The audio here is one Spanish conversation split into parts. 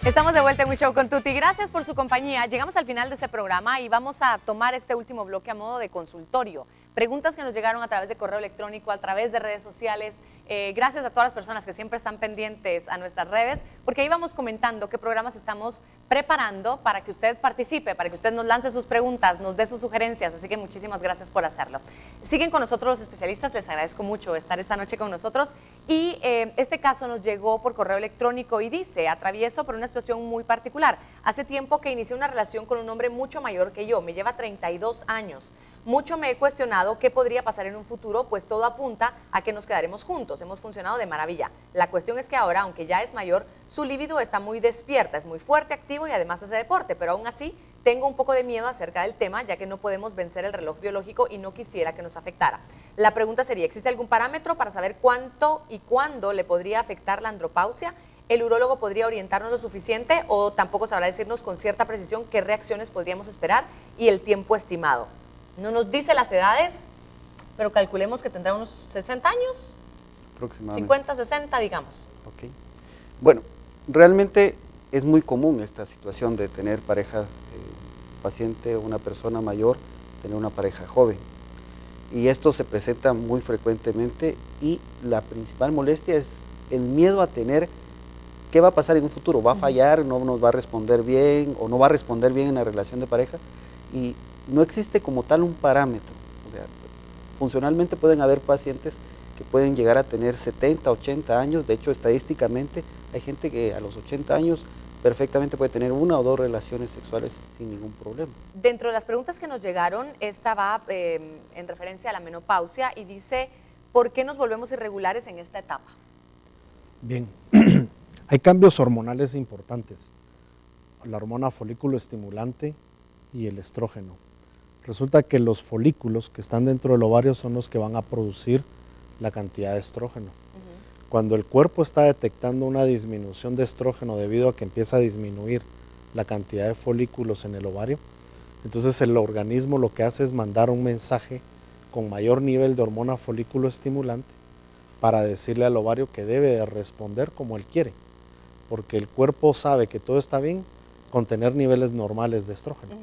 Estamos de vuelta en Un Show con Tuti. Gracias por su compañía. Llegamos al final de este programa y vamos a tomar este último bloque a modo de consultorio. Preguntas que nos llegaron a través de correo electrónico, a través de redes sociales. Gracias a todas las personas que siempre están pendientes a nuestras redes, porque ahí vamos comentando qué programas estamos preparando para que usted participe, para que usted nos lance sus preguntas, nos dé sus sugerencias. Así que muchísimas gracias por hacerlo. Siguen con nosotros los especialistas, les agradezco mucho estar esta noche con nosotros. Y este caso nos llegó por correo electrónico y dice: atravieso por una situación muy particular. Hace tiempo que inicié una relación con un hombre mucho mayor que yo, me lleva 32 años. Mucho me he cuestionado qué podría pasar en un futuro, pues todo apunta a que nos quedaremos juntos. Hemos funcionado de maravilla. La cuestión es que ahora, aunque ya es mayor, su libido está muy despierta, es muy fuerte, activo y además hace deporte, pero aún así tengo un poco de miedo acerca del tema, ya que no podemos vencer el reloj biológico y no quisiera que nos afectara. La pregunta sería: ¿existe algún parámetro para saber cuánto y cuándo le podría afectar la andropausia? ¿El urólogo podría orientarnos lo suficiente o tampoco sabrá decirnos con cierta precisión qué reacciones podríamos esperar y el tiempo estimado? No nos dice las edades, pero calculemos que tendrá unos 60 años, aproximadamente 50, 60, digamos. Ok. Bueno, realmente es muy común esta situación de tener parejas, paciente, una persona mayor, tener una pareja joven. Y esto se presenta muy frecuentemente y la principal molestia es el miedo a tener qué va a pasar en un futuro. ¿Va a fallar? ¿No nos va a responder bien? ¿O no va a responder bien en la relación de pareja? Y no existe como tal un parámetro. O sea, funcionalmente pueden haber pacientes que pueden llegar a tener 70, 80 años. De hecho, estadísticamente hay gente que a los 80 años perfectamente puede tener una o dos relaciones sexuales sin ningún problema. Dentro de las preguntas que nos llegaron, esta va en referencia a la menopausia y dice: ¿por qué nos volvemos irregulares en esta etapa? Bien, hay cambios hormonales importantes, la hormona folículo estimulante y el estrógeno. Resulta que los folículos que están dentro del ovario son los que van a producir la cantidad de estrógeno. Cuando el cuerpo está detectando una disminución de estrógeno debido a que empieza a disminuir la cantidad de folículos en el ovario, entonces el organismo lo que hace es mandar un mensaje con mayor nivel de hormona folículo estimulante para decirle al ovario que debe de responder como él quiere, porque el cuerpo sabe que todo está bien con tener niveles normales de estrógeno.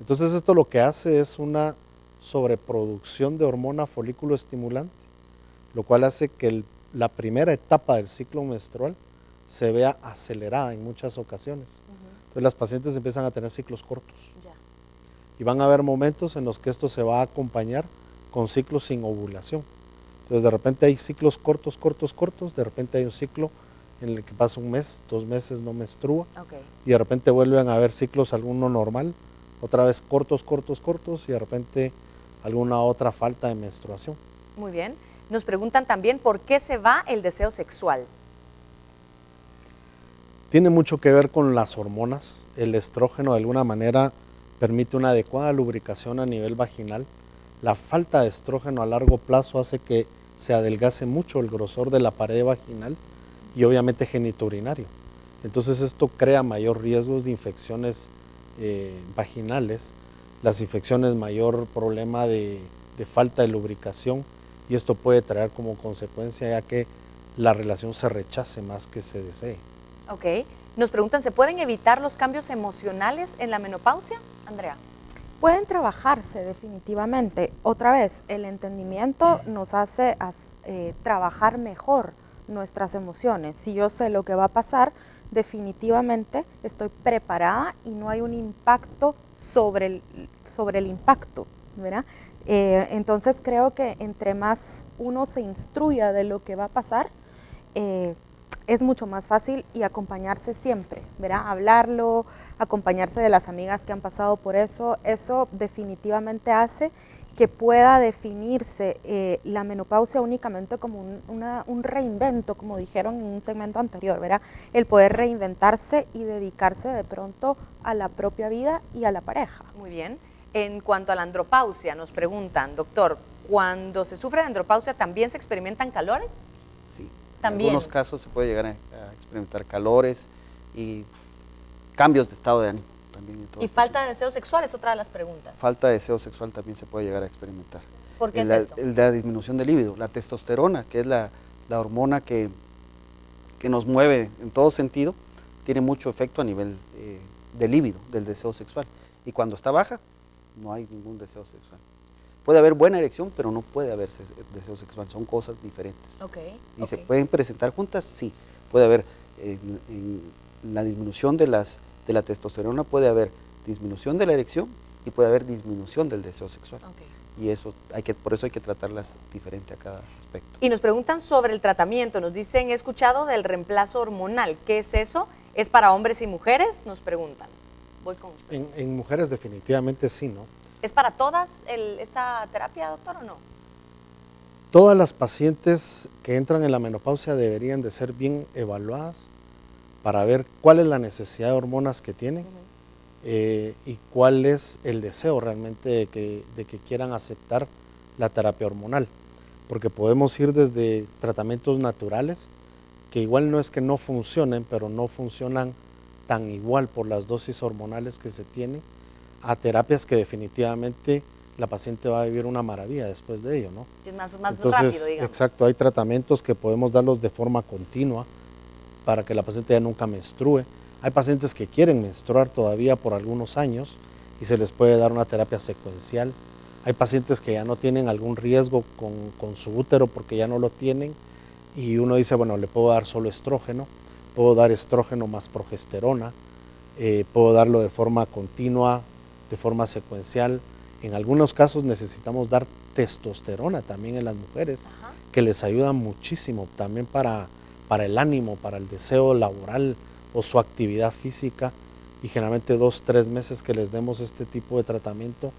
Entonces esto lo que hace es una sobreproducción de hormona folículo estimulante, lo cual hace que la primera etapa del ciclo menstrual se vea acelerada en muchas ocasiones. Entonces las pacientes empiezan a tener ciclos cortos. Y van a haber momentos en los que esto se va a acompañar con ciclos sin ovulación. Entonces de repente hay ciclos cortos, de repente hay un ciclo en el que pasa un mes, 2 meses no menstrua, y de repente vuelven a haber ciclos alguno normal, otra vez cortos, y de repente alguna otra falta de menstruación. Muy bien. Nos preguntan también por qué se va el deseo sexual. Tiene mucho que ver con las hormonas. El estrógeno de alguna manera permite una adecuada lubricación a nivel vaginal. La falta de estrógeno a largo plazo hace que se adelgace mucho el grosor de la pared vaginal y obviamente genitourinario. Entonces esto crea mayor riesgos de infecciones vaginales, las infecciones mayor problema de falta de lubricación, y esto puede traer como consecuencia ya que la relación se rechace más que se desee. Ok. Nos preguntan: ¿se pueden evitar los cambios emocionales en la menopausia, Andrea? Pueden trabajarse definitivamente. Otra vez, el entendimiento nos hace trabajar mejor nuestras emociones. Si yo sé lo que va a pasar, definitivamente estoy preparada y no hay un impacto sobre el impacto, ¿verdad? Entonces creo que entre más uno se instruya de lo que va a pasar, es mucho más fácil, y acompañarse siempre, ¿verdad? Hablarlo, acompañarse de las amigas que han pasado por eso definitivamente hace que pueda definirse la menopausia únicamente como un reinvento, como dijeron en un segmento anterior, ¿verdad? El poder reinventarse y dedicarse de pronto a la propia vida y a la pareja. Muy bien. En cuanto a la andropausia, nos preguntan: doctor, ¿cuando se sufre de andropausia también se experimentan calores? Sí. También. En algunos casos se puede llegar a experimentar calores y cambios de estado de ánimo. También ¿Y falta de deseo sexual? Es otra de las preguntas. Falta de deseo sexual también se puede llegar a experimentar. ¿Por qué es esto? La disminución del líbido, la testosterona, que es la hormona que nos mueve en todo sentido, tiene mucho efecto a nivel del líbido, del deseo sexual. Y cuando está baja, no hay ningún deseo sexual. Puede haber buena erección, pero no puede haber deseo sexual, son cosas diferentes. ¿Y se pueden presentar juntas? Sí. Puede haber, en la disminución de la testosterona, puede haber disminución de la erección y puede haber disminución del deseo sexual. Y eso por eso hay que tratarlas diferente a cada aspecto. Y nos preguntan sobre el tratamiento, nos dicen, he escuchado del reemplazo hormonal, ¿qué es eso? ¿Es para hombres y mujeres? Nos preguntan. Voy con usted. En mujeres definitivamente sí, ¿no? ¿Es para todas esta terapia, doctor, o no? Todas las pacientes que entran en la menopausia deberían de ser bien evaluadas para ver cuál es la necesidad de hormonas que tienen y cuál es el deseo realmente de que quieran aceptar la terapia hormonal. Porque podemos ir desde tratamientos naturales, que igual no es que no funcionen, pero no funcionan tan igual por las dosis hormonales que se tienen, a terapias que definitivamente la paciente va a vivir una maravilla después de ello, ¿no? Es más Entonces, rápido, digamos. exacto, hay tratamientos que podemos darlos de forma continua para que la paciente ya nunca menstrue. Hay pacientes que quieren menstruar todavía por algunos años y se les puede dar una terapia secuencial. Hay pacientes que ya no tienen algún riesgo con su útero porque ya no lo tienen y uno dice, bueno, le puedo dar solo estrógeno, puedo dar estrógeno más progesterona, puedo darlo de forma continua, de forma secuencial. En algunos casos necesitamos dar testosterona también en las mujeres, que les ayuda muchísimo también para el ánimo, para el deseo laboral o su actividad física, y generalmente 2-3 meses que les demos este tipo de tratamiento,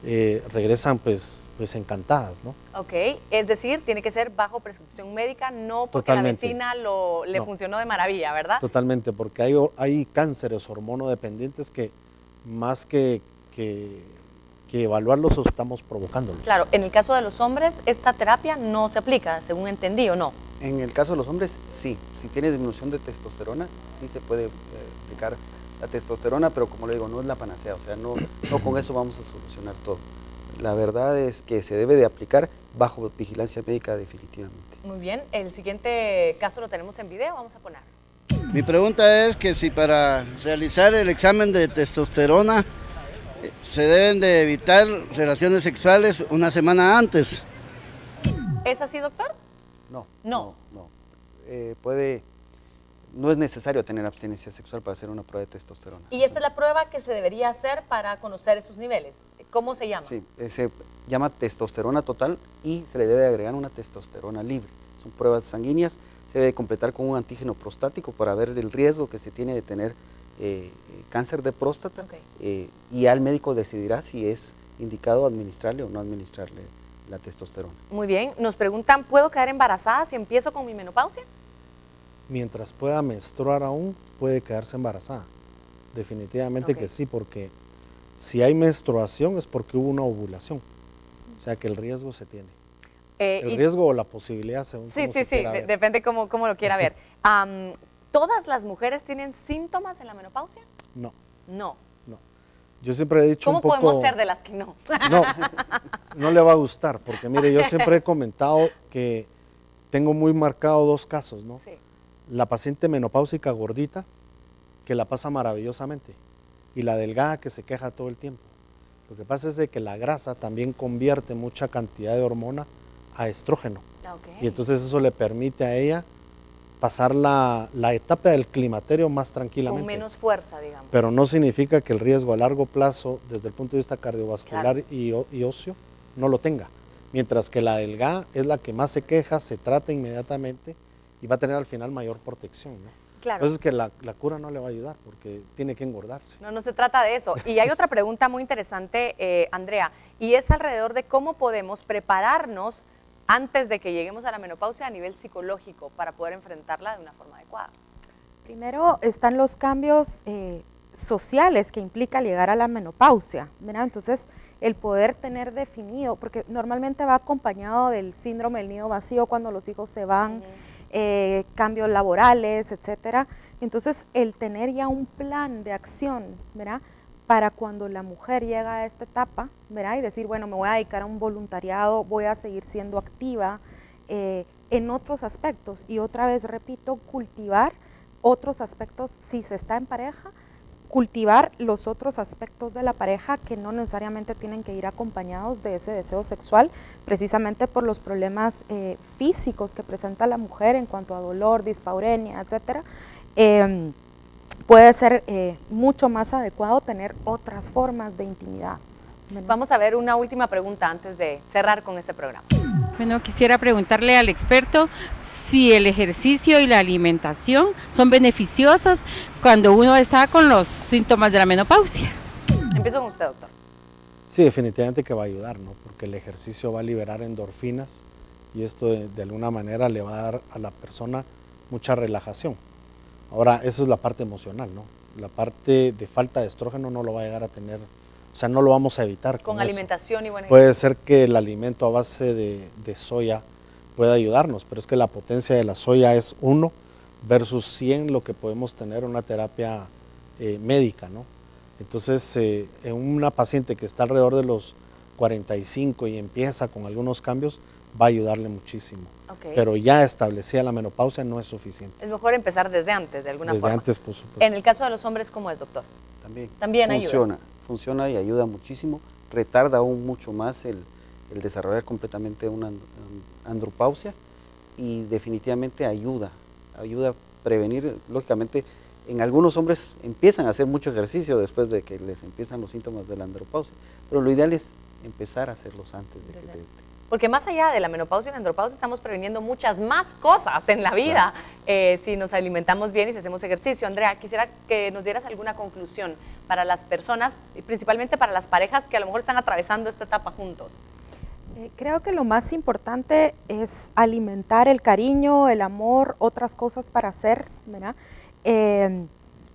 regresan pues encantadas, ¿no? Ok, es decir, tiene que ser bajo prescripción médica, no porque Totalmente. la vecina le funcionó de maravilla, ¿verdad? Totalmente, porque hay cánceres hormonodependientes que más que evaluarlos, estamos provocándolos. Claro, en el caso de los hombres, esta terapia no se aplica, según entendí, ¿o no? En el caso de los hombres, sí. Si tiene disminución de testosterona, sí se puede aplicar la testosterona, pero como le digo, no es la panacea, o sea, no con eso vamos a solucionar todo. La verdad es que se debe de aplicar bajo vigilancia médica definitivamente. Muy bien, el siguiente caso lo tenemos en video, vamos a ponerlo. Mi pregunta es que si para realizar el examen de testosterona se deben de evitar relaciones sexuales una semana antes. ¿Es así, doctor? No. No. No es necesario tener abstinencia sexual para hacer una prueba de testosterona. Y esta es la prueba que se debería hacer para conocer esos niveles. ¿Cómo se llama? Sí, se llama testosterona total y se le debe agregar una testosterona libre. Son pruebas sanguíneas, se debe completar con un antígeno prostático para ver el riesgo que se tiene de tener cáncer de próstata, y ya el médico decidirá si es indicado administrarle o no administrarle la testosterona. Muy bien, nos preguntan, ¿puedo quedar embarazada si empiezo con mi menopausia? Mientras pueda menstruar aún, puede quedarse embarazada. Definitivamente que sí, porque si hay menstruación es porque hubo una ovulación. O sea que el riesgo se tiene. El riesgo o la posibilidad, según sí, cómo se quiera ver. depende cómo lo quiera ver. ¿Todas las mujeres tienen síntomas en la menopausia? No. No. Yo siempre he dicho un poco... ¿Cómo podemos ser de las que no? No le va a gustar, porque mire, yo siempre he comentado que tengo muy marcado 2 casos, ¿no? Sí. La paciente menopáusica gordita, que la pasa maravillosamente, y la delgada que se queja todo el tiempo. Lo que pasa es de que la grasa también convierte mucha cantidad de hormona a estrógeno. Y entonces eso le permite a ella pasar la etapa del climaterio más tranquilamente. Con menos fuerza, digamos. Pero no significa que el riesgo a largo plazo, desde el punto de vista cardiovascular y óseo, no lo tenga. Mientras que la delgada es la que más se queja, se trata inmediatamente y va a tener al final mayor protección, ¿no? Claro. Entonces que la cura no le va a ayudar porque tiene que engordarse. No se trata de eso. Y hay otra pregunta muy interesante, Andrea, y es alrededor de cómo podemos prepararnos antes de que lleguemos a la menopausia a nivel psicológico para poder enfrentarla de una forma adecuada. Primero están los cambios sociales que implica llegar a la menopausia, ¿verdad? Entonces, el poder tener definido, porque normalmente va acompañado del síndrome del nido vacío cuando los hijos se van, cambios laborales, etcétera. Entonces, el tener ya un plan de acción, ¿verdad?, para cuando la mujer llega a esta etapa, ¿verdad?, y decir, bueno, me voy a dedicar a un voluntariado, voy a seguir siendo activa en otros aspectos. Y otra vez, repito, cultivar otros aspectos, si se está en pareja, cultivar los otros aspectos de la pareja que no necesariamente tienen que ir acompañados de ese deseo sexual, precisamente por los problemas físicos que presenta la mujer en cuanto a dolor, dispaurenia, etcétera. Puede ser mucho más adecuado tener otras formas de intimidad. Vamos a ver una última pregunta antes de cerrar con este programa. Bueno, quisiera preguntarle al experto si el ejercicio y la alimentación son beneficiosos cuando uno está con los síntomas de la menopausia. Empiezo con usted, doctor. Sí, definitivamente que va a ayudar, ¿no? Porque el ejercicio va a liberar endorfinas y esto de alguna manera le va a dar a la persona mucha relajación. Ahora, eso es la parte emocional, ¿no? La parte de falta de estrógeno no lo va a llegar a tener, o sea, no lo vamos a evitar. Con alimentación y buen Puede ejercicio. ser que el alimento a base de soya pueda ayudarnos, pero es que la potencia de la soya es 1 versus 100 lo que podemos tener en una terapia médica, ¿no? Entonces, en una paciente que está alrededor de los 45 y empieza con algunos cambios, va a ayudarle muchísimo. Okay. Pero ya establecida la menopausia no es suficiente. Es mejor empezar desde antes, de alguna forma. Desde antes, por supuesto. En el caso de los hombres, ¿cómo es, doctor? También ayuda. Funciona y ayuda muchísimo, retarda aún mucho más el desarrollar completamente una andropausia y definitivamente ayuda a prevenir, lógicamente, en algunos hombres empiezan a hacer mucho ejercicio después de que les empiezan los síntomas de la andropausia, pero lo ideal es empezar a hacerlos antes de que te... Porque más allá de la menopausia y la andropausia estamos previniendo muchas más cosas en la vida, si nos alimentamos bien y si hacemos ejercicio. Andrea, quisiera que nos dieras alguna conclusión para las personas, y principalmente para las parejas que a lo mejor están atravesando esta etapa juntos. Creo que lo más importante es alimentar el cariño, el amor, otras cosas para hacer, ¿verdad?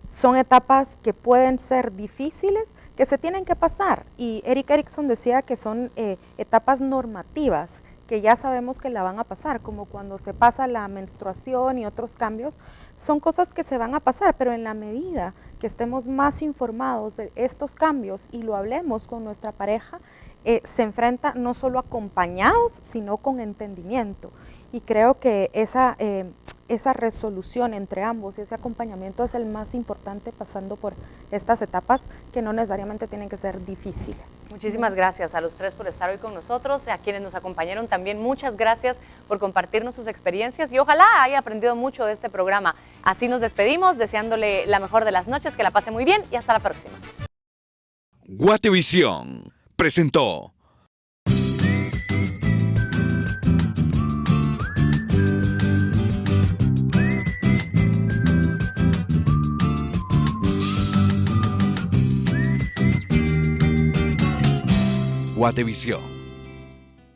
Son etapas que pueden ser difíciles, que se tienen que pasar. Y Erik Erikson decía que son etapas normativas, que ya sabemos que la van a pasar, como cuando se pasa la menstruación y otros cambios, son cosas que se van a pasar, pero en la medida que estemos más informados de estos cambios y lo hablemos con nuestra pareja, se enfrenta no solo acompañados, sino con entendimiento. Y creo que esa resolución entre ambos y ese acompañamiento es el más importante pasando por estas etapas que no necesariamente tienen que ser difíciles. Muchísimas gracias a los tres por estar hoy con nosotros, a quienes nos acompañaron también, muchas gracias por compartirnos sus experiencias y ojalá haya aprendido mucho de este programa. Así nos despedimos, deseándole la mejor de las noches, que la pase muy bien y hasta la próxima. Guatevisión presentó. Guatevisión.